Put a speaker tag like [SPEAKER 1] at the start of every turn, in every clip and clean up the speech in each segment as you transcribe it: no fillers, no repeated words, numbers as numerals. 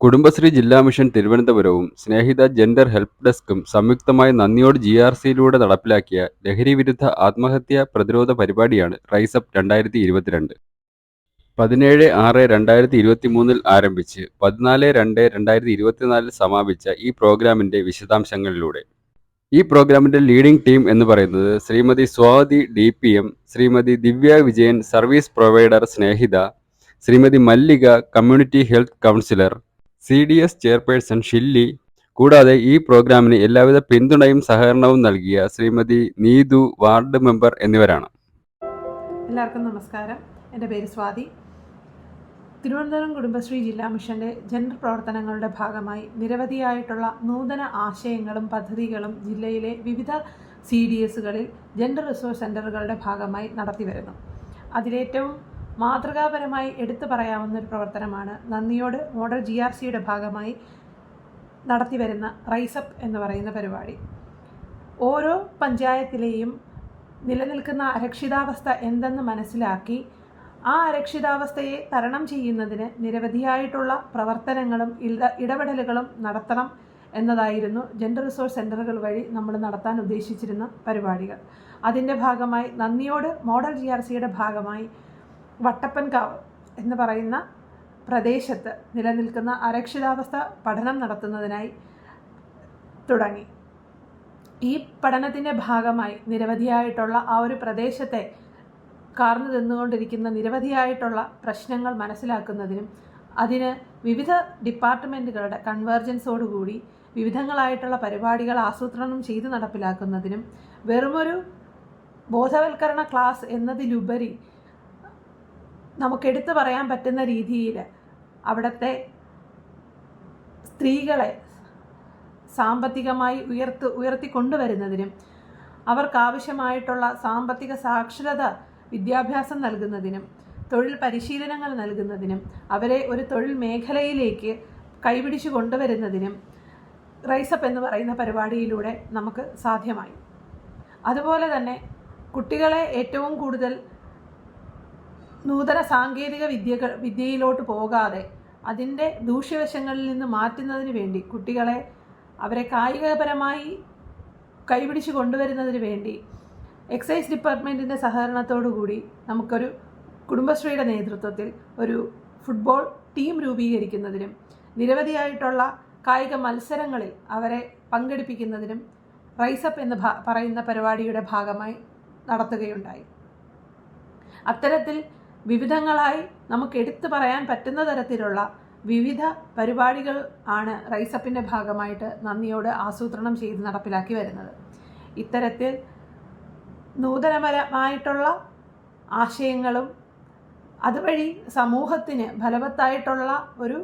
[SPEAKER 1] കുടുംബശ്രീ ജില്ലാ മിഷൻ തിരുവനന്തപുരവും സ്നേഹിത gender help ഡെസ്കും സംയുക്തമായി നന്ദിയോട് GRCയിലൂടെ നടപ്പിലാക്കിയ ലഹരിവിരുദ്ധ ആത്മഹത്യാ പ്രതിരോധ പരിപാടിയാണ് റൈസപ്പ് 2022. 17/6/2023 ആരംഭിച്ച് 14/2/2024 സമാപിച്ച ഈ പ്രോഗ്രാമിന്റെ വിശദാംശങ്ങളിലൂടെ. ഈ പ്രോഗ്രാമിന്റെ ലീഡിംഗ് ടീം എന്ന് പറയുന്നത് Shrimati Swathi DPM, Shrimati Divya Vijayan service provider Snehitha, Shrimati Mallika community health counsellor, CDS chairperson Shilly, കൂടാതെ ഈ പ്രോഗ്രാമിന് എല്ലാവിധ പിന്തുണയും സഹകരണവും നൽകിയ ശ്രീമതി നീതു വാർഡ് മെമ്പർ എന്നിവരാണ്.
[SPEAKER 2] എല്ലാവർക്കും നമസ്കാരം. എൻ്റെ പേര് സ്വാതി. തിരുവനന്തപുരം കുടുംബശ്രീ ജില്ലാ മിഷൻ്റെ ജെൻഡർ പ്രവർത്തനങ്ങളുടെ ഭാഗമായി നിരവധിയായിട്ടുള്ള നൂതന ആശയങ്ങളും പദ്ധതികളും ജില്ലയിലെ വിവിധ CDSകളിൽ ജെൻഡർ റിസോഴ്സ് സെൻ്ററുകളുടെ ഭാഗമായി നടത്തിവരുന്നു. അതിലേറ്റവും മാതൃകാപരമായി എടുത്തു പറയാവുന്ന ഒരു പ്രവർത്തനമാണ് നന്ദിയോട് മോഡൽ GRCയുടെ ഭാഗമായി നടത്തിവരുന്ന റൈസപ്പ് എന്ന് പറയുന്ന പരിപാടി. ഓരോ പഞ്ചായത്തിലെയും നിലനിൽക്കുന്ന അരക്ഷിതാവസ്ഥ എന്തെന്ന് മനസ്സിലാക്കി ആ അരക്ഷിതാവസ്ഥയെ തരണം ചെയ്യുന്നതിന് നിരവധിയായിട്ടുള്ള പ്രവർത്തനങ്ങളും ഇടപെടലുകളും നടത്തണം എന്നതായിരുന്നു ജെൻഡർ റിസോഴ്സ് സെൻ്ററുകൾ വഴി നമ്മൾ നടത്താൻ ഉദ്ദേശിച്ചിരുന്ന പരിപാടികൾ. അതിൻ്റെ ഭാഗമായി നന്ദിയോട് മോഡൽ GRCയുടെ ഭാഗമായി വട്ടപ്പൻകാവ് എന്ന് പറയുന്ന പ്രദേശത്ത് നിലനിൽക്കുന്ന അരക്ഷിതാവസ്ഥ പഠനം നടത്തുന്നതിനായി തുടങ്ങി. ഈ പഠനത്തിൻ്റെ ഭാഗമായി നിരവധിയായിട്ടുള്ള ആ ഒരു പ്രദേശത്തെ കാർന്നു തിന്നുകൊണ്ടിരിക്കുന്ന നിരവധിയായിട്ടുള്ള പ്രശ്നങ്ങൾ മനസ്സിലാക്കുന്നതിനും അതിന് വിവിധ ഡിപ്പാർട്ട്മെൻറ്റുകളുടെ കൺവേർജൻസോടുകൂടി വിവിധങ്ങളായിട്ടുള്ള പരിപാടികൾ ആസൂത്രണം ചെയ്ത് നടപ്പിലാക്കുന്നതിനും വെറുമൊരു ബോധവൽക്കരണ ക്ലാസ് എന്നതിലുപരി നമുക്കെടുത്തു പറയാൻ പറ്റുന്ന രീതിയിൽ സ്ത്രീകളെ സാമ്പത്തികമായി ഉയർത്തിക്കൊണ്ടുവരുന്നതിനും അവർക്കാവശ്യമായിട്ടുള്ള സാമ്പത്തിക സാക്ഷരത വിദ്യാഭ്യാസം നൽകുന്നതിനും തൊഴിൽ പരിശീലനങ്ങൾ നൽകുന്നതിനും അവരെ ഒരു തൊഴിൽ മേഖലയിലേക്ക് കൈപിടിച്ചു കൊണ്ടുവരുന്നതിനും റൈസപ്പ് എന്ന് പറയുന്ന പരിപാടിയിലൂടെ നമുക്ക് സാധ്യമായി. അതുപോലെ തന്നെ കുട്ടികളെ ഏറ്റവും കൂടുതൽ നൂതന സാങ്കേതിക വിദ്യയിലോട്ട് പോകാതെ അതിൻ്റെ ദൂഷ്യവശങ്ങളിൽ നിന്ന് മാറ്റുന്നതിന് വേണ്ടി കുട്ടികളെ അവരെ കായികപരമായി കൈപിടിച്ച് കൊണ്ടുവരുന്നതിന് വേണ്ടി എക്സൈസ് ഡിപ്പാർട്ട്മെൻറ്റിൻ്റെ സഹകരണത്തോടു കൂടി നമുക്കൊരു കുടുംബശ്രീയുടെ നേതൃത്വത്തിൽ ഒരു ഫുട്ബോൾ ടീം രൂപീകരിക്കുന്നതിനും നിരവധിയായിട്ടുള്ള കായിക മത്സരങ്ങളിൽ അവരെ പങ്കെടുപ്പിക്കുന്നതിനും റൈസപ്പ് എന്ന് പറയുന്ന പരിപാടിയുടെ ഭാഗമായി നടത്തുകയുണ്ടായി. അത്തരത്തിൽ വിവിധങ്ങളായി നമുക്ക് എടുത്തു പറയാൻ പറ്റുന്ന തരത്തിലുള്ള വിവിധ പരിപാടികൾ ആണ് റൈസപ്പിൻ്റെ ഭാഗമായിട്ട് നന്ദിയോട് ആസൂത്രണം ചെയ്ത് നടപ്പിലാക്കി വരുന്നത്. ഇത്തരത്തിൽ നൂതനപരമായിട്ടുള്ള ആശയങ്ങളും അതുവഴി സമൂഹത്തിന് ഫലവത്തായിട്ടുള്ള ഒരു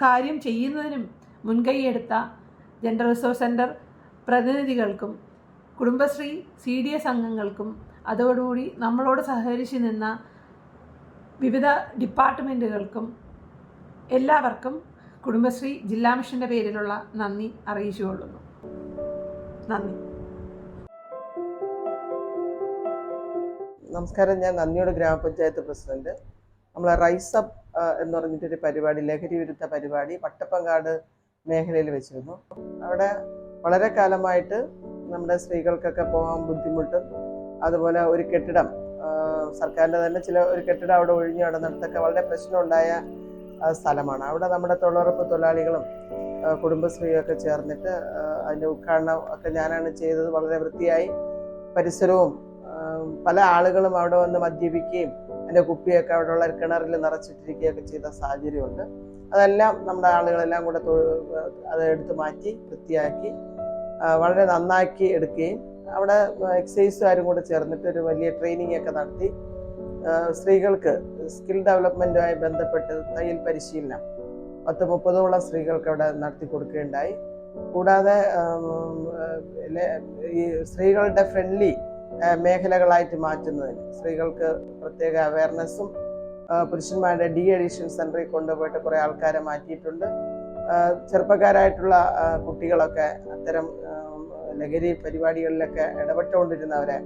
[SPEAKER 2] കാര്യം ചെയ്യുന്നതിനും മുൻകൈയെടുത്ത ജെൻഡർ റിസോഴ്സ് സെൻ്റർ പ്രതിനിധികൾക്കും കുടുംബശ്രീ CDS അംഗങ്ങൾക്കും അതോടുകൂടി നമ്മളോട് സഹകരിച്ച് നിന്ന വിവിധ ഡിപ്പാർട്ട്മെൻറ്റുകൾക്കും എല്ലാവർക്കും കുടുംബശ്രീ ജില്ലാ മിഷൻ്റെ പേരിലുള്ള നന്ദി അറിയിച്ചുകൊള്ളുന്നു. നന്ദി.
[SPEAKER 3] നമസ്കാരം. ഞാൻ നന്ദിയോട് ഗ്രാമപഞ്ചായത്ത് പ്രസിഡന്റ്. നമ്മൾ റൈസപ്പ് എന്ന് പറഞ്ഞിട്ടൊരു പരിപാടി, ലഹരി വിരുദ്ധ പരിപാടി വട്ടപ്പങ്കാട് മേഖലയിൽ വെച്ചിരുന്നു. അവിടെ വളരെ കാലമായിട്ട് നമ്മുടെ സ്ത്രീകൾക്കൊക്കെ പോകാൻ ബുദ്ധിമുട്ടും, അതുപോലെ ഒരു കെട്ടിടം സർക്കാരിൻ്റെ തന്നെ ഒരു കെട്ടിടം അവിടെ ഒഴിഞ്ഞു കിടന്നിടത്തൊക്കെ വളരെ പ്രശ്നമുണ്ടായ സ്ഥലമാണ്. അവിടെ നമ്മുടെ തൊഴിലുറപ്പ് തൊഴിലാളികളും കുടുംബശ്രീയൊക്കെ ചേർന്നിട്ട് അതിൻ്റെ ഉദ്ഘാടനം ഒക്കെ ഞാനാണ് ചെയ്തത്. വളരെ വൃത്തിയായി പരിസരവും പല ആളുകളും അവിടെ വന്ന് മദ്യപിക്കുകയും അതിൻ്റെ കുപ്പിയൊക്കെ അവിടെയുള്ള കിണറിൽ നിറച്ചിട്ടിരിക്കുകയൊക്കെ ചെയ്ത സാഹചര്യമുണ്ട്. അതെല്ലാം നമ്മുടെ ആളുകളെല്ലാം കൂടെ അത് എടുത്ത് മാറ്റി വൃത്തിയാക്കി വളരെ നന്നാക്കി എടുക്കുകയും അവിടെ എക്സൈസുകാരും കൂടെ ചേർന്നിട്ട് ഒരു വലിയ ട്രെയിനിങ് ഒക്കെ നടത്തി സ്ത്രീകൾക്ക് സ്കിൽ ഡെവലപ്മെൻറ്റുമായി ബന്ധപ്പെട്ട് തയ്യൽ പരിശീലനം 30-30ഓളം സ്ത്രീകൾക്ക് അവിടെ നടത്തി കൊടുക്കുകയുണ്ടായി. കൂടാതെ ഈ സ്ത്രീകളുടെ ഫ്രണ്ട്ലി മേഖലകളായിട്ട് മാറ്റുന്നതിന് സ്ത്രീകൾക്ക് പ്രത്യേക അവയർനെസ്സും പുരുഷന്മാരുടെ അഡിക്ഷൻ സെൻ്ററിൽ കൊണ്ടുപോയിട്ട് കുറേ ആൾക്കാരെ മാറ്റിയിട്ടുണ്ട്. ചെറുപ്പക്കാരായിട്ടുള്ള കുട്ടികളൊക്കെ അത്തരം ലഹരി പരിപാടികളിലൊക്കെ ഇടപെട്ടുകൊണ്ടിരുന്നവരെ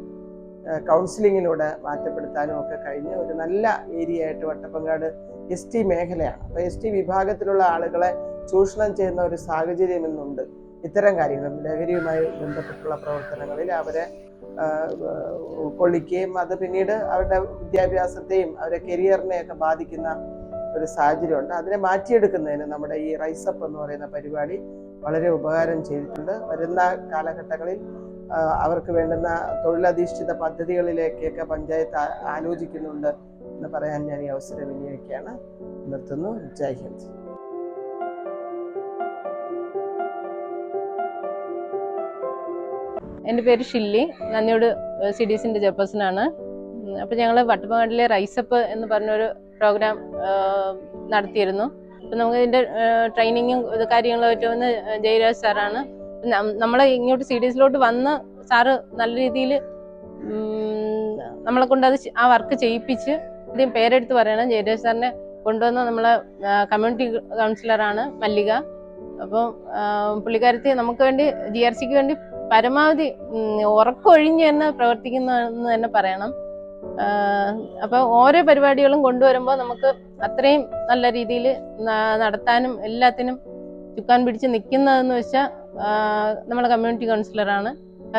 [SPEAKER 3] കൗൺസിലിങ്ങിലൂടെ മാറ്റപ്പെടുത്താനും ഒക്കെ കഴിഞ്ഞ ഒരു നല്ല ഏരിയ ആയിട്ട് വട്ടപ്പങ്കാട് ST മേഖലയാണ്. അപ്പോൾ ST വിഭാഗത്തിലുള്ള ആളുകളെ ചൂഷണം ചെയ്യുന്ന ഒരു സാഹചര്യം ഇന്നുണ്ട്. ഇത്തരം കാര്യങ്ങൾ ലഹരിയുമായി ബന്ധപ്പെട്ടുള്ള പ്രവർത്തനങ്ങളിൽ അവരെ ഉൾക്കൊള്ളിക്കുകയും അത് പിന്നീട് അവരുടെ വിദ്യാഭ്യാസത്തെയും അവരുടെ കരിയറിനെയൊക്കെ ബാധിക്കുന്ന ഒരു സാഹചര്യമുണ്ട്. അതിനെ മാറ്റിയെടുക്കുന്നതിന് നമ്മുടെ ഈ റൈസപ്പ് എന്ന് പറയുന്ന പരിപാടി വളരെ ഉപകാരം ചെയ്തിട്ടുണ്ട്. വരുന്ന കാലഘട്ടങ്ങളിൽ അവർക്ക് വേണ്ടുന്ന തൊഴിലധിഷ്ഠിത പദ്ധതികളിലേക്കൊക്കെ പഞ്ചായത്ത് ആലോചിക്കുന്നുണ്ട് എന്ന് പറയാൻ ഞാൻ ഈ അവസരം വിനിയോഗിക്കുകയാണ്. നിർത്തുന്നു. ജയ് ഹിന്ദ്.
[SPEAKER 4] എൻ്റെ പേര് ഷില്ലി, നന്ദിയോട് CDCൻ്റെ ചെയർപേഴ്സണാണ്. അപ്പോൾ ഞങ്ങൾ വട്ടപ്പങ്കാടിലെ റൈസപ്പ് എന്ന് പറഞ്ഞൊരു പ്രോഗ്രാം നടത്തിയിരുന്നു. അപ്പം നമുക്ക് ഇതിൻ്റെ ട്രെയിനിങ്ങും കാര്യങ്ങളൊക്കെ വന്ന് ജയരാജ് സാറാണ്. നമ്മളെ ഇങ്ങോട്ട് CDCയിലോട്ട് വന്ന് സാറ് നല്ല രീതിയിൽ നമ്മളെ കൊണ്ട് ആ വർക്ക് ചെയ്യിപ്പിച്ച് ആദ്യം പേരെടുത്ത് പറയണം. ജയരാജ് സാറിനെ കൊണ്ടുവന്ന നമ്മളെ കമ്മ്യൂണിറ്റി കൗൺസിലറാണ് മല്ലിക. അപ്പോൾ പുള്ളിക്കാരത്തി നമുക്ക് വേണ്ടി GRCക്ക് വേണ്ടി പരമാവധി ഉറക്കൊഴിഞ്ഞ് തന്നെ പ്രവർത്തിക്കുന്നതെന്ന് തന്നെ പറയണം. അപ്പോൾ ഓരോ പരിപാടികളും കൊണ്ടുവരുമ്പോൾ നമുക്ക് അത്രയും നല്ല രീതിയിൽ നടത്താനും എല്ലാത്തിനും ചുക്കാൻ പിടിച്ച് നിൽക്കുന്നതെന്ന് വെച്ചാൽ നമ്മളെ കമ്മ്യൂണിറ്റി കൗൺസിലറാണ്.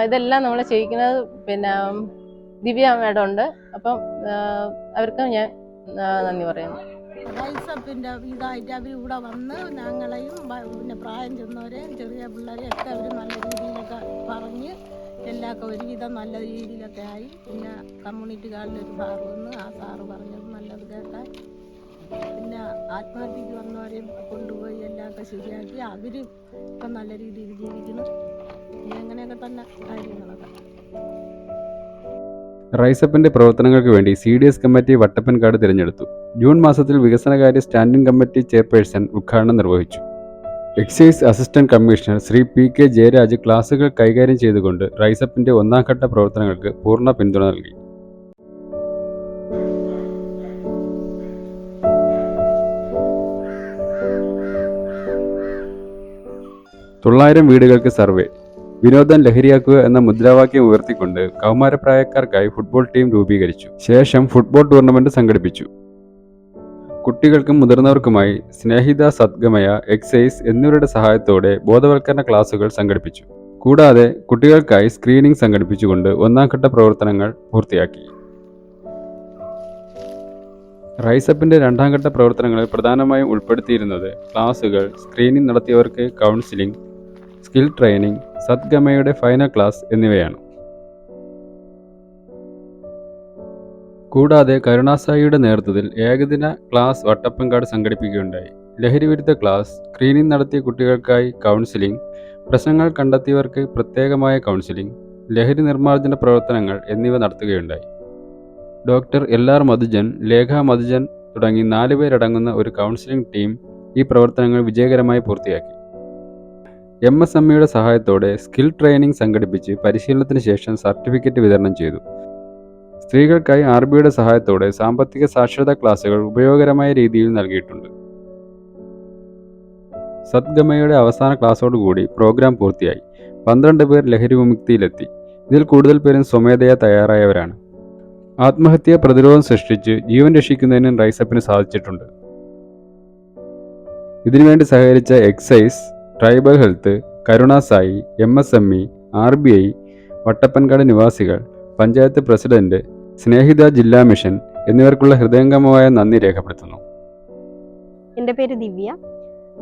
[SPEAKER 4] ഇതെല്ലാം നമ്മൾ ചെയ്യിക്കുന്നത് പിന്നെ ദിവ്യ മേഡം ഉണ്ട്. അപ്പം അവർക്ക് ഞാൻ നന്ദി പറയുന്നു.
[SPEAKER 5] റൈസപ്പിൻ്റെ ഇതായിട്ട് അവർ ഇവിടെ വന്ന് ഞങ്ങളെയും പിന്നെ പ്രായം ചെന്നവരെയും ചെറിയ പിള്ളേരെയും ഒക്കെ അവർ നല്ല രീതിയിലൊക്കെ പറഞ്ഞ് എല്ലാവർക്കും ഒരുവിധം നല്ല രീതിയിലൊക്കെ ആയി. പിന്നെ കമ്മ്യൂണിറ്റി ഹാളിലൊരു സാറ് വന്ന് ആ സാറ് പറഞ്ഞത് നല്ലത് കേട്ടാൽ പിന്നെ ആത്മഹത്യക്ക് വന്നവരെയും കൊണ്ടുപോയി എല്ലാവർക്കും ശരിയാക്കി അവരും ഇപ്പം നല്ല രീതിയിൽ ജീവിക്കുന്നു. പിന്നെ അങ്ങനെയൊക്കെ തന്നെ കാര്യങ്ങളൊക്കെ.
[SPEAKER 1] റൈസപ്പിന്റെ പ്രവർത്തനങ്ങൾക്ക് വേണ്ടി CDS കമ്മിറ്റി വട്ടപ്പൻകാട് തിരഞ്ഞെടുത്തു. ജൂൺ മാസത്തിൽ വികസനകാര്യ സ്റ്റാൻഡിംഗ് കമ്മിറ്റി ചെയർപേഴ്സൺ ഉദ്ഘാടനം നിർവഹിച്ചു. Excise assistant commissioner Shri PK Jayaraj ക്ലാസുകൾ കൈകാര്യം ചെയ്തുകൊണ്ട് റൈസപ്പിന്റെ ഒന്നാം ഘട്ട പ്രവർത്തനങ്ങൾക്ക് പൂർണ്ണ പിന്തുണ നൽകി. തൊള്ളായിരം വീടുകൾക്ക് സർവേ, വിനോദം ലഹരിയാക്കുക എന്ന മുദ്രാവാക്യം ഉയർത്തിക്കൊണ്ട് കൗമാരപ്രായക്കാർക്കായി ഫുട്ബോൾ ടീം രൂപീകരിച്ചു. ശേഷം ഫുട്ബോൾ ടൂർണമെന്റ് സംഘടിപ്പിച്ചു. കുട്ടികൾക്കും മുതിർന്നവർക്കുമായി സ്നേഹിത, സദ്ഗമയ, എക്സൈസ് എന്നിവരുടെ സഹായത്തോടെ ബോധവൽക്കരണ ക്ലാസുകൾ സംഘടിപ്പിച്ചു. കൂടാതെ കുട്ടികൾക്കായി സ്ക്രീനിംഗ് സംഘടിപ്പിച്ചുകൊണ്ട് ഒന്നാം ഘട്ട പ്രവർത്തനങ്ങൾ പൂർത്തിയാക്കി. റൈസപ്പിന്റെ രണ്ടാം ഘട്ട പ്രവർത്തനങ്ങളിൽ പ്രധാനമായും ഉൾപ്പെടുത്തിയിരുന്നത് ക്ലാസുകൾ, സ്ക്രീനിംഗ് നടത്തിയവർക്ക് കൗൺസിലിംഗ്, സ്കിൽ ട്രെയിനിംഗ്, സദ്ഗമയുടെ ഫൈനൽ ക്ലാസ് എന്നിവയാണ്. കൂടാതെ കരുണാസായിയുടെ നേതൃത്വത്തിൽ ഏകദിന ക്ലാസ് വട്ടപ്പൻകാട് സംഘടിപ്പിക്കുകയുണ്ടായി. ലഹരിവിരുദ്ധ ക്ലാസ്, സ്ക്രീനിംഗ് നടത്തിയ കുട്ടികൾക്കായി കൗൺസിലിംഗ്, പ്രശ്നങ്ങൾ കണ്ടെത്തിയവർക്ക് പ്രത്യേകമായ കൗൺസിലിംഗ്, ലഹരി നിർമ്മാർജ്ജന പ്രവർത്തനങ്ങൾ എന്നിവ നടത്തുകയുണ്ടായി. ഡോക്ടർ LR മധുജൻ, ലേഖ മധുജൻ തുടങ്ങി 4 പേരടങ്ങുന്ന ഒരു കൗൺസിലിംഗ് ടീം ഈ പ്രവർത്തനങ്ങൾ വിജയകരമായി പൂർത്തിയാക്കി. MSMEയുടെ സഹായത്തോടെ സ്കിൽ ട്രെയിനിംഗ് സംഘടിപ്പിച്ച് പരിശീലനത്തിന് ശേഷം സർട്ടിഫിക്കറ്റ് വിതരണം ചെയ്തു. സ്ത്രീകൾക്കായി RBIയുടെ സഹായത്തോടെ സാമ്പത്തിക സാക്ഷരതാ ക്ലാസുകൾ ഉപയോഗകരമായ രീതിയിൽ നൽകിയിട്ടുണ്ട്. സദ്ഗമയുടെ അവസാന ക്ലാസ്സോടുകൂടി പ്രോഗ്രാം പൂർത്തിയായി. 12 പേർ ലഹരി വിമുക്തിയിലെത്തി. ഇതിൽ കൂടുതൽ പേരും സ്വമേധയാ തയ്യാറായവരാണ്. ആത്മഹത്യാ പ്രതിരോധം സൃഷ്ടിച്ച് ജീവൻ രക്ഷിക്കുന്നതിനും റൈസപ്പിന് സാധിച്ചിട്ടുണ്ട്. ഇതിനുവേണ്ടി സഹകരിച്ച excise, tribal health, Karunasai, MSME, RBI, വട്ടപ്പൻകാട് നിവാസികൾ, പഞ്ചായത്ത് പ്രസിഡന്റ്, സ്നേഹിത ജില്ലാ മിഷൻ എന്നിവർക്കുള്ള ഹൃദയംഗമമായ നന്ദി രേഖപ്പെടുത്തുന്നു.
[SPEAKER 6] എൻ്റെ പേര് ദിവ്യ.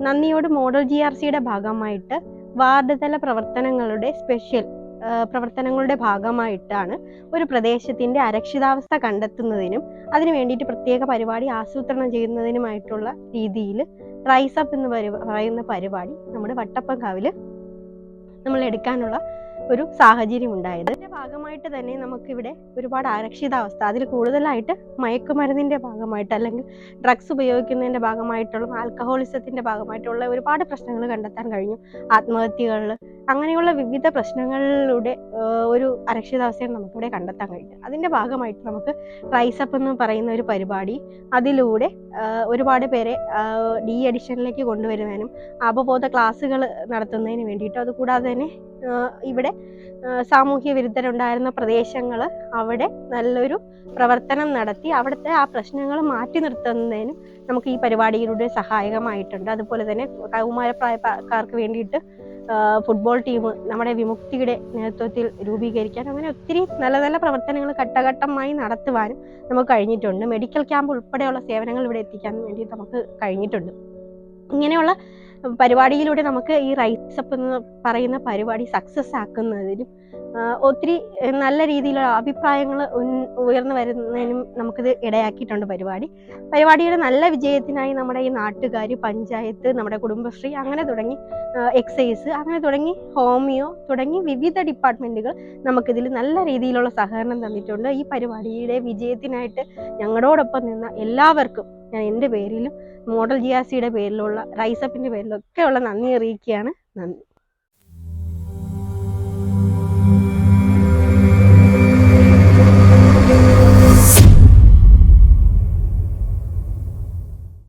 [SPEAKER 6] നന്ദിയോട് മോഡൽ GRCയുടെ ഭാഗമായിട്ട് വാർഡ് തല പ്രവർത്തനങ്ങളുടെ ഭാഗമായിട്ടാണ് ഒരു പ്രദേശത്തിൻ്റെ അരക്ഷിതാവസ്ഥ കണ്ടെത്തുന്നതിനും അതിനു വേണ്ടിയിട്ട് പ്രത്യേക പരിപാടി ആസൂത്രണം ചെയ്യുന്നതിനുമായിട്ടുള്ള രീതിയിൽ റൈസപ്പ് എന്ന് പറയുന്ന പരിപാടി നമ്മുടെ വട്ടപ്പൻകാവിൽ നമ്മൾ എടുക്കാനുള്ള ഒരു സാഹചര്യം ഉണ്ടായത്. അതിൻ്റെ ഭാഗമായിട്ട് തന്നെ നമുക്കിവിടെ ഒരുപാട് അരക്ഷിതാവസ്ഥ, അതിൽ കൂടുതലായിട്ട് മയക്കുമരുന്നിൻ്റെ ഭാഗമായിട്ട് അല്ലെങ്കിൽ ഡ്രഗ്സ് ഉപയോഗിക്കുന്നതിൻ്റെ ഭാഗമായിട്ടുള്ള ആൽക്കഹോളിസത്തിൻ്റെ ഭാഗമായിട്ടുള്ള ഒരുപാട് പ്രശ്നങ്ങൾ കണ്ടെത്താൻ കഴിഞ്ഞു. ആത്മഹത്യകൾ അങ്ങനെയുള്ള വിവിധ പ്രശ്നങ്ങളിലൂടെ ഒരു അരക്ഷിതാവസ്ഥയെ നമുക്കിവിടെ കണ്ടെത്താൻ കഴിഞ്ഞു. അതിൻ്റെ ഭാഗമായിട്ട് നമുക്ക് റൈസ് അപ്പ് എന്ന് പറയുന്ന ഒരു പരിപാടി, അതിലൂടെ ഒരുപാട് പേരെ ഡി അഡിഷനിലേക്ക് കൊണ്ടുവരുന്നതിനും അവബോധ ക്ലാസ്സുകൾ നടത്തുന്നതിന് വേണ്ടിയിട്ടും, അതുകൂടാതെ തന്നെ ഇവിടെ സാമൂഹ്യ വിരുദ്ധരുണ്ടായിരുന്ന പ്രദേശങ്ങൾ അവിടെ നല്ലൊരു പ്രവർത്തനം നടത്തി അവിടുത്തെ ആ പ്രശ്നങ്ങൾ മാറ്റി നിർത്തുന്നതിനും നമുക്ക് ഈ പരിപാടിയിലൂടെ സഹായകമായിട്ടുണ്ട്. അതുപോലെ തന്നെ കൗമാരപ്രായക്കാർക്ക് വേണ്ടിയിട്ട് ഫുട്ബോൾ ടീം നമ്മുടെ വിമുക്തിയുടെ നേതൃത്വത്തിൽ രൂപീകരിക്കാൻ, അങ്ങനെ ഒത്തിരി നല്ല നല്ല പ്രവർത്തനങ്ങൾ ഘട്ടഘട്ടമായി നടത്തുവാനും നമുക്ക് കഴിഞ്ഞിട്ടുണ്ട്. മെഡിക്കൽ ക്യാമ്പ് ഉൾപ്പെടെയുള്ള സേവനങ്ങൾ ഇവിടെ എത്തിക്കാൻ വേണ്ടി നമുക്ക് കഴിഞ്ഞിട്ടുണ്ട്. ഇങ്ങനെയുള്ള പരിപാടിയിലൂടെ നമുക്ക് ഈ റൈസ് അപ്പ് എന്ന് പറയുന്ന പരിപാടി സക്സസ് ആക്കുന്നതിനും ഒത്തിരി നല്ല രീതിയിലുള്ള അഭിപ്രായങ്ങൾ ഉയർന്നു വരുന്നതിനും നമുക്കിത് ഇടയാക്കിയിട്ടുണ്ട്. പരിപാടിയുടെ നല്ല വിജയത്തിനായി നമ്മുടെ ഈ നാട്ടുകാർ, പഞ്ചായത്ത്, നമ്മുടെ കുടുംബശ്രീ, അങ്ങനെ തുടങ്ങി എക്സൈസ്, അങ്ങനെ തുടങ്ങി ഹോമിയോ തുടങ്ങി വിവിധ ഡിപ്പാർട്ട്മെൻറ്റുകൾ നമുക്കിതിൽ നല്ല രീതിയിലുള്ള സഹകരണം തന്നിട്ടുണ്ട്. ഈ പരിപാടിയുടെ വിജയത്തിനായിട്ട് ഞങ്ങളോടൊപ്പം നിന്ന എല്ലാവർക്കും ഞാൻ എൻ്റെ പേരിലും മോഡൽ GRCയുടെ പേരിലുള്ള റൈസ് അപ്പിൻ്റെ പേരിലൊക്കെയുള്ള നന്ദി അറിയിക്കുകയാണ്. നന്ദി.